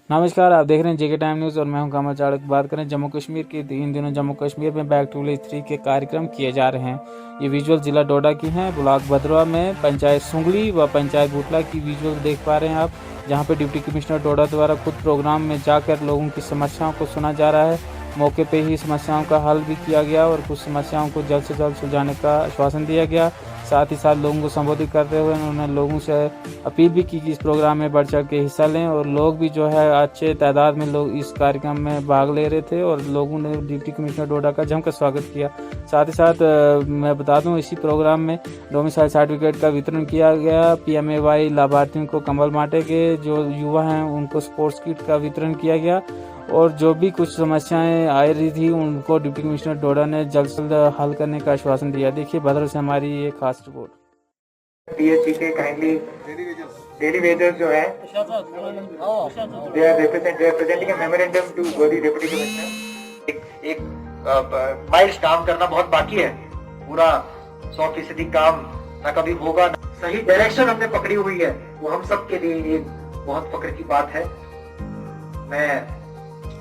नमस्कार, आप देख रहे हैं जेके टाइम न्यूज़ और मैं हूं कमल चाड़क। बात करें जम्मू कश्मीर की, इन दिनों जम्मू कश्मीर में बैक टू विलेज 3 के कार्यक्रम किए जा रहे हैं। ये विजुअल जिला डोडा की हैं। ब्लॉक भद्रवा में पंचायत सुंगली व पंचायत बुटला की विजुअल देख पा रहे हैं आप, जहां पे डिप्टी कमिश्नर डोडा द्वारा खुद प्रोग्राम में जाकर लोगों की समस्याओं को सुना जा रहा है। मौके पे ही समस्याओं का हल भी किया गया और कुछ समस्याओं को जल्द से जल्द सुलझाने का आश्वासन दिया गया। साथ ही साथ लोगों को संबोधित करते हुए उन्होंने लोगों से अपील भी की कि इस प्रोग्राम में बढ़ चढ़ के हिस्सा लें, और लोग भी जो है अच्छे तादाद में लोग इस कार्यक्रम में भाग ले रहे थे और लोगों ने डिप्टी कमिश्नर डोडा का जमकर स्वागत किया। साथ ही साथ मैं बता दूं, इसी प्रोग्राम में डोमिसाइल सर्टिफिकेट का वितरण किया गया। PMAY लाभार्थियों को कंबल बांटे गए, जो युवा हैं उनको स्पोर्ट्स किट का वितरण किया गया, और जो भी कुछ समस्याएं आ रही थी उनको डिप्टी कमिश्नर डोडा ने जल्द से जल्द हल करने का आश्वासन दिया। देखिए भद्र से हमारी ये खास रिपोर्ट। PHC के काइंडली डेली वेजर्स जो है they are representing a memorandum to गोदी डिप्टी कमिश्नर। एक माइल्स काम करना बहुत बाकी है, पूरा 100% काम ना कभी होगा। सही डायरेक्शन हमने पकड़ी हुई है, वो हम सब के लिए एक बहुत फक्र की बात है। मैं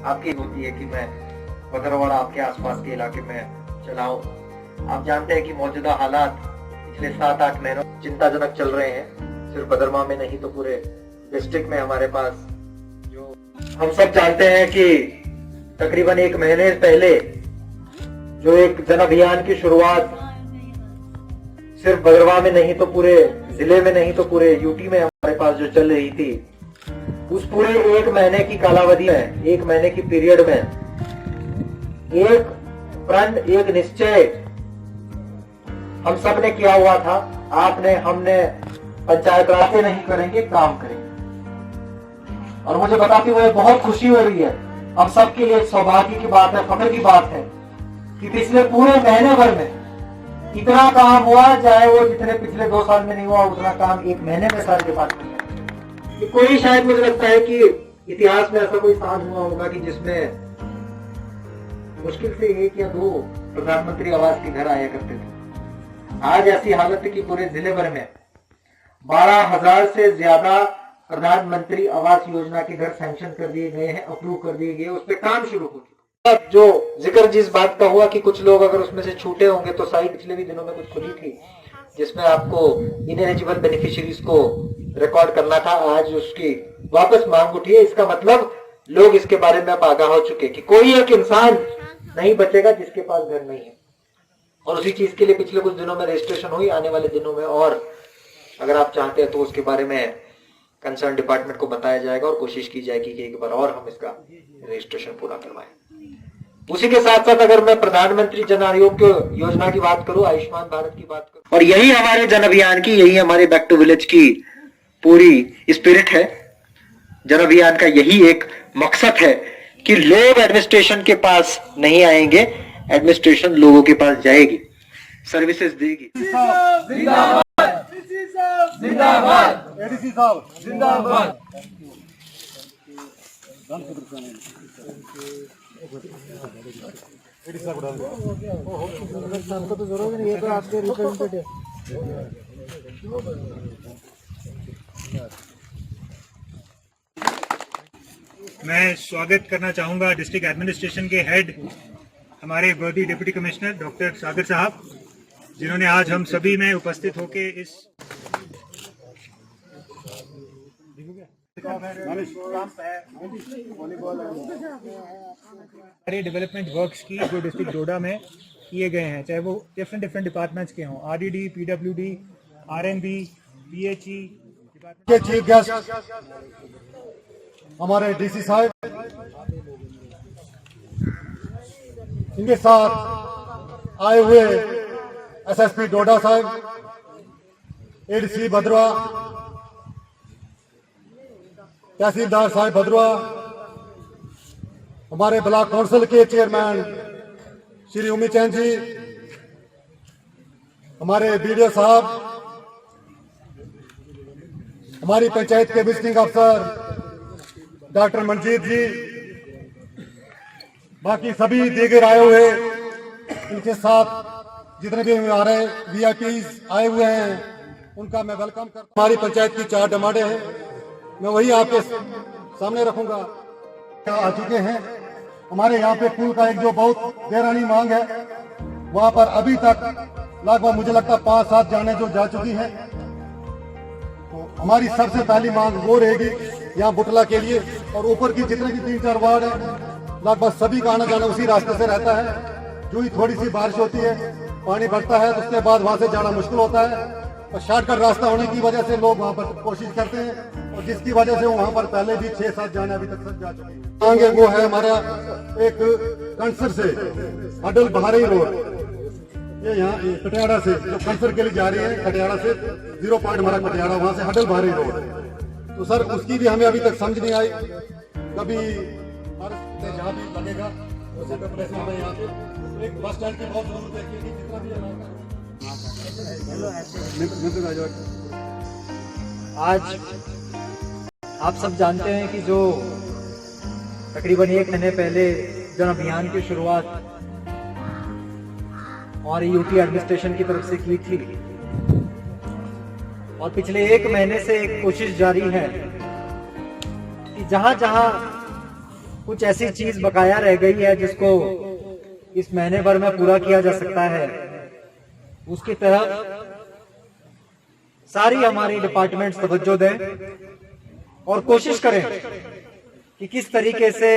आपकी होती है कि मैं भद्रवाड़ा आपके आसपास के इलाके में चलाऊं। आप जानते हैं कि मौजूदा हालात पिछले 7-8 महीनों चिंताजनक चल रहे हैं। सिर्फ भद्रवाह में नहीं तो पूरे डिस्ट्रिक्ट में हमारे पास, जो हम सब जानते हैं कि तकरीबन 1 महीने पहले जो एक जन अभियान की शुरुआत सिर्फ भद्रवाह में नहीं तो पूरे जिले में नहीं तो पूरे यूटी में हमारे पास जो चल रही थी, उस पूरे 1 महीने की कालावधि में, 1 महीने की पीरियड में एक प्रण, एक निश्चय हम सब ने किया हुआ था। आपने, हमने, पंचायत राज नहीं करेंगे, काम करेंगे। और मुझे बताते हुए बहुत खुशी हो रही है, हम सबके लिए सौभाग्य की बात है, फख्र की बात है कि पिछले पूरे महीने भर में इतना काम हुआ, चाहे वो जितने पिछले 2 साल में नहीं हुआ उतना काम 1 महीने में सारे डिपार्टमेंट में। कोई, शायद मुझे लगता है कि इतिहास में ऐसा कोई साल हुआ होगा कि जिसमें मुश्किल से 1 या 2 प्रधानमंत्री आवास के घर आया करते थे। आज ऐसी हालत है कि पूरे जिले भर में 12,000 से ज्यादा प्रधानमंत्री आवास योजना के घर सैंक्शन कर दिए गए हैं, अप्रूव कर दिए गए, उस पर काम शुरू हो चुका। जो जिक्र जिस बात का हुआ कि कुछ लोग अगर उसमें से छूटे होंगे, तो साइट पिछले भी दिनों में कुछ खुली थी जिसमें आपको इनएलिजिबल बेनिफिशियरीज को रिकॉर्ड करना था। आज उसकी वापस मांग उठी है। इसका मतलब लोग इसके बारे में अब आगाह हो चुके कि कोई एक इंसान नहीं बचेगा जिसके पास घर नहीं है। और उसी चीज के लिए पिछले कुछ दिनों में रजिस्ट्रेशन हुई। आने वाले दिनों में और अगर आप चाहते हैं तो उसके बारे में कंसर्न डिपार्टमेंट को बताया जाएगा और कोशिश की जाएगी कि एक बार और हम इसका रजिस्ट्रेशन पूरा करवाएं। उसी के साथ साथ अगर मैं प्रधानमंत्री जन आरोग्य योजना की बात करूं, आयुष्मान भारत की बात करूं, और यही हमारे जन अभियान की, यही हमारे बैक टू विलेज की पूरी स्पिरिट है। जन अभियान का यही एक मकसद है कि लोग एडमिनिस्ट्रेशन के पास नहीं आएंगे, एडमिनिस्ट्रेशन लोगों के पास जाएगी, सर्विसेज देगी। जिंदाबाद, जिंदाबाद, एडीसी साहब जिंदाबाद। मैं स्वागत करना चाहूँगा डिस्ट्रिक्ट एडमिनिस्ट्रेशन के हेड, हमारे गोदी डिप्टी कमिश्नर डॉक्टर सागर साहब, जिन्होंने आज हम सभी में उपस्थित होकर इस सारे डेवलपमेंट वर्क्स की जो डिस्ट्रिक्ट डोडा में किए गए हैं, चाहे वो डिफरेंट डिपार्टमेंट्स के हों, RDD, PWD, RNB, PHE के चीफ गेस्ट हमारे DC साहब, इनके साथ आए हुए SSP डोडा साहब, ADC भद्रवा, तहसीलदार साहब भद्रवा, हमारे ब्लॉक काउंसिल के चेयरमैन श्री उमी चैन जी, हमारे BDO साहब, हमारी पंचायत के विजिटिंग अफसर डॉक्टर मंजीत जी, बाकी सभी दीगर आए हुए, इनके साथ जितने भी आ रहे VIPs आए हुए हैं, उनका मैं वेलकम करता हूं। हमारी पंचायत की 4 डिमांडें हैं, मैं वही आपके सामने रखूंगा। आ चुके हैं हमारे यहाँ पे पुल का एक जो बहुत देरानी मांग है, वहां पर अभी तक लगभग मुझे लगता है 5-7 जाने जो जा चुकी हैं। तो हमारी सबसे पहली मांग वो रहेगी यहाँ बुटला के लिए, और ऊपर की जितने भी 3-4 वार्ड है लगभग सभी का आना जाना उसी रास्ते से रहता है। जो ही थोड़ी सी बारिश होती है, पानी बढ़ता है, तो उसके बाद वहां से जाना मुश्किल होता है, और शॉर्टकट रास्ता होने की वजह से लोग वहां पर कोशिश करते हैं, और जिसकी वजह से वहां पर पहले भी 6-7 जाने अभी तक सब जा चुके हैं। आगे वो है हमारा एक कंसर से अडल बहारी रोड, ये यहाँ कटियाड़ा से जो कंसर के लिए जा रही है, कटियाड़ा से 0 पॉइंट हमारा कटियाड़ा, वहां से अडल बहारी रोड। तो सर उसकी भी हमें अभी तक समझ नहीं आई, कभी जहाँ भी लगेगा उसी पे प्रेस में यहाँ पे एक बस स्टैंड की बहुत जरूरत है, क्योंकि जितना भी आज आप सब जानते हैं कि जो तकरीबन 1 महीने पहले जन अभियान की शुरुआत और यूटी एडमिनिस्ट्रेशन की तरफ से की थी, और पिछले 1 महीने से एक कोशिश जारी है कि जहां जहां कुछ ऐसी चीज बकाया रह गई है जिसको इस महीने भर में पूरा किया जा सकता है, उसकी तरफ सारी हमारी डिपार्टमेंट्स तवज्जो दें और कोशिश करें कि किस तरीके से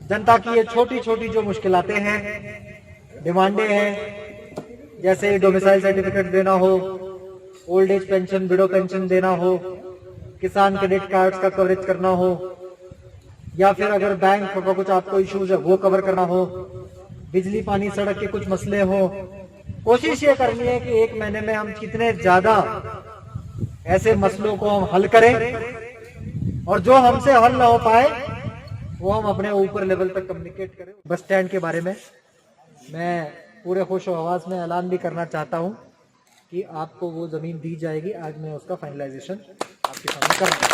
जनता की ये छोटी छोटी जो मुश्किलातें हैं, डिमांडें हैं, जैसे डोमिसाइल सर्टिफिकेट देना हो, old age pension, window pension देना हो, किसान क्रेडिट कार्ड्स का कवरेज करना हो, या फिर अगर बैंक का कुछ आपको इश्यूज है वो कवर करना हो, बिजली पानी सड़क के कुछ मसले हो, कोशिश ये करनी है कि 1 महीने में हम कितने ज्यादा ऐसे मसलों को हम हल करें, और जो हमसे हल ना हो पाए वो हम अपने ऊपर लेवल तक कम्युनिकेट करें। बस स्टैंड के बारे में मैं पूरे होशो हवास में ऐलान भी करना चाहता हूं कि आपको वो जमीन दी जाएगी। आज मैं उसका फाइनलाइजेशन आपके सामने कर रहा हूं।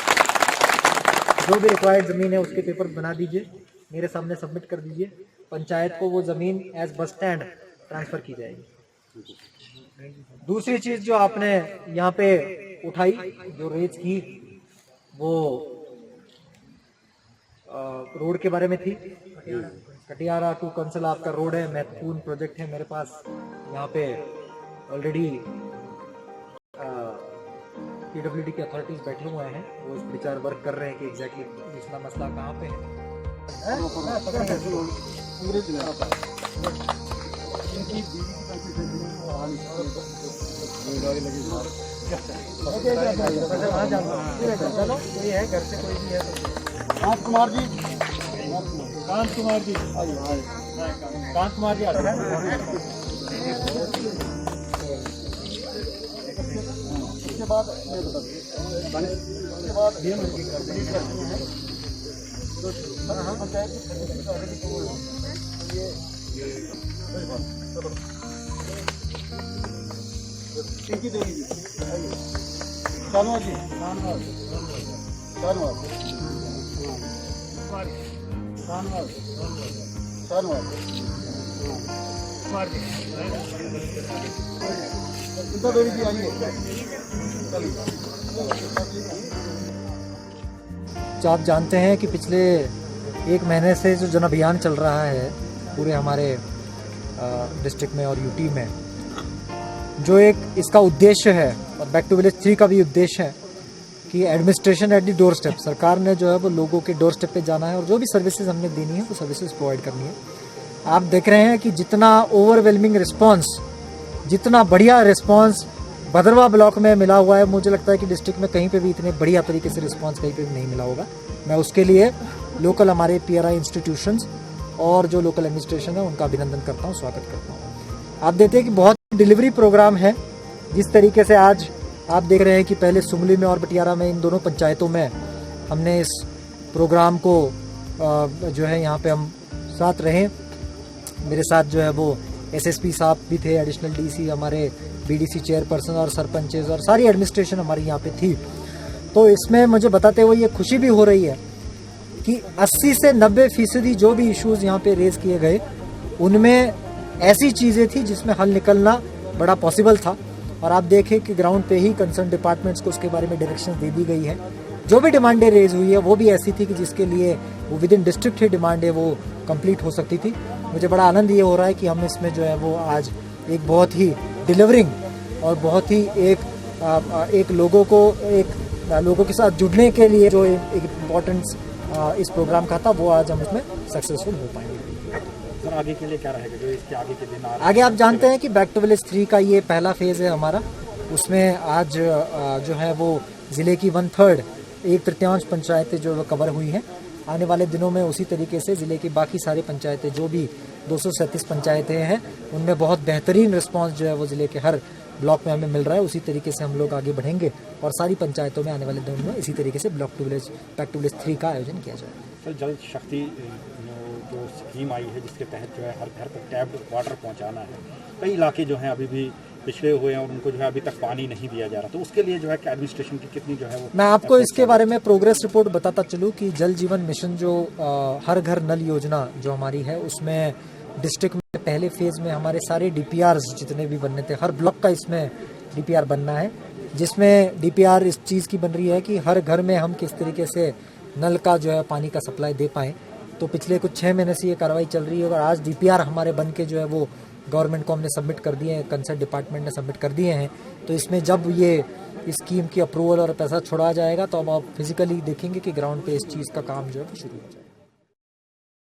जो भी रिक्वायर्ड जमीन है उसके पेपर बना दीजिए, मेरे सामने सबमिट कर दीजिए, पंचायत को वो जमीन एज बस स्टैंड ट्रांसफर की जाएगी। दूसरी चीज जो आपने यहाँ पे उठाई, जो रेज की, वो रोड के बारे में थी। कटियारा टू कंसल आपका रोड है, महत्वपूर्ण प्रोजेक्ट है मेरे पास। यहाँ पे ऑलरेडी पीडब्ल्यूडी के अथॉरिटीज बैठे हुए हैं, वो इस विचार वर्क कर रहे हैं कि एग्जैक्टली दूसरा मसला कहाँ पे है। चलो कोई है घर से, कोई भी है। कांत कुमार जी, कांत कुमार जी, कांत कुमार जी आते हैं। उसके बाद पिंकी देवी जी, शानवाज जी, चिंता देवी जी आइए। जो आप जानते हैं कि पिछले 1 महीने से जो जन अभियान चल रहा है पूरे हमारे डिस्ट्रिक्ट में और यूटी में, जो एक इसका उद्देश्य है, और बैक टू विलेज 3 का भी उद्देश्य है कि administration at the door step, सरकार ने जो है वो लोगों के डोर स्टेप पे जाना है और जो भी सर्विसेज हमने देनी है वो सर्विसेज प्रोवाइड करनी है। आप देख रहे हैं कि जितना ओवरवेलमिंग रिस्पांस, जितना बढ़िया रिस्पांस भदरवा ब्लॉक में मिला हुआ है, मुझे लगता है कि डिस्ट्रिक्ट में कहीं पे भी इतने बढ़िया तरीके से रिस्पांस कहीं पे भी नहीं मिला होगा। मैं उसके लिए लोकल हमारे पीआरआई इंस्टीट्यूशंस और जो लोकल एडमिनिस्ट्रेशन है उनका अभिनंदन करता हूँ, स्वागत करता हूँ। आप देखते हैं कि बहुत डिलीवरी प्रोग्राम है। जिस तरीके से आज आप देख रहे हैं कि पहले सुंगली में और बटियारा में, इन दोनों पंचायतों में हमने इस प्रोग्राम को जो है यहाँ पे हम साथ रहे। मेरे साथ जो है वो एसएसपी साहब भी थे, एडिशनल डीसी, हमारे बीडीसी चेयरपर्सन और सरपंचेज और सारी एडमिनिस्ट्रेशन हमारी यहाँ पे थी। तो इसमें मुझे बताते हुए ये खुशी भी हो रही है कि 80 से 90% जो भी इश्यूज यहाँ पे रेज किए गए उनमें ऐसी चीज़ें थी जिसमें हल निकलना बड़ा पॉसिबल था। और आप देखें कि ग्राउंड पे ही कंसर्न डिपार्टमेंट्स को उसके बारे में डायरेक्शन दे दी गई है। जो भी डिमांडें रेज हुई है वो भी ऐसी थी कि जिसके लिए वो with in district he demand है वो कंप्लीट हो सकती थी। मुझे बड़ा आनंद ये हो रहा है कि हम इसमें जो है वो आज एक बहुत ही डिलीवरिंग और बहुत ही एक लोगों के साथ जुड़ने के लिए जो एक इम्पोर्टेंस इस प्रोग्राम का था वो आज हम इसमें सक्सेसफुल हो पाएंगे। सर आगे के लिए क्या रहेगा, जो इसके आगे के दिन आगे आप जानते हैं कि बैक टू विलेज 3 का ये पहला फेज है हमारा। उसमें आज जो है वो जिले की 1/3 1/3 पंचायतें जो कवर हुई हैं। आने वाले दिनों में उसी तरीके से जिले की बाकी सारी पंचायतें जो भी 237 पंचायतें हैं उनमें बहुत बेहतरीन रिस्पांस जो है वो जिले के हर ब्लॉक में हमें मिल रहा है। उसी तरीके से हम लोग आगे बढ़ेंगे और सारी पंचायतों में आने वाले दिनों में इसी तरीके से बैक टू विलेज 3 का आयोजन किया जाएगा। सर जल शक्ति जो स्कीम आई है जिसके तहत जो है हर घर तक टैप्ड वाटर पहुंचाना है, कई इलाके जो हैं अभी भी पिछड़े हुए हैं और उनको जो है अभी तक पानी नहीं दिया जा रहा, तो उसके लिए जो है एडमिनिस्ट्रेशन की कितनी जो है वो। मैं आपको इसके बारे में प्रोग्रेस रिपोर्ट बताता चलूँ कि जल जीवन मिशन जो हर घर नल योजना जो हमारी है उसमें डिस्ट्रिक्ट में पहले फेज में हमारे सारे DPRs जितने भी बनने थे, हर ब्लॉक का इसमें DPR बनना है, जिसमें DPR इस चीज़ की बन रही है कि हर घर में हम किस तरीके से नल का जो है पानी का सप्लाई दे पाएँ। तो पिछले कुछ 6 महीने से ये कार्रवाई चल रही है और आज DPR हमारे बन के जो है वो गवर्नमेंट को हमने सबमिट कर दिए हैं, कंसर्न डिपार्टमेंट ने सबमिट कर दिए हैं। तो इसमें जब ये इस स्कीम की अप्रूवल और पैसा छोड़ा जाएगा तो अब आप फिजिकली देखेंगे कि ग्राउंड पे इस चीज़ का काम जो है वो शुरू हो जाएगा।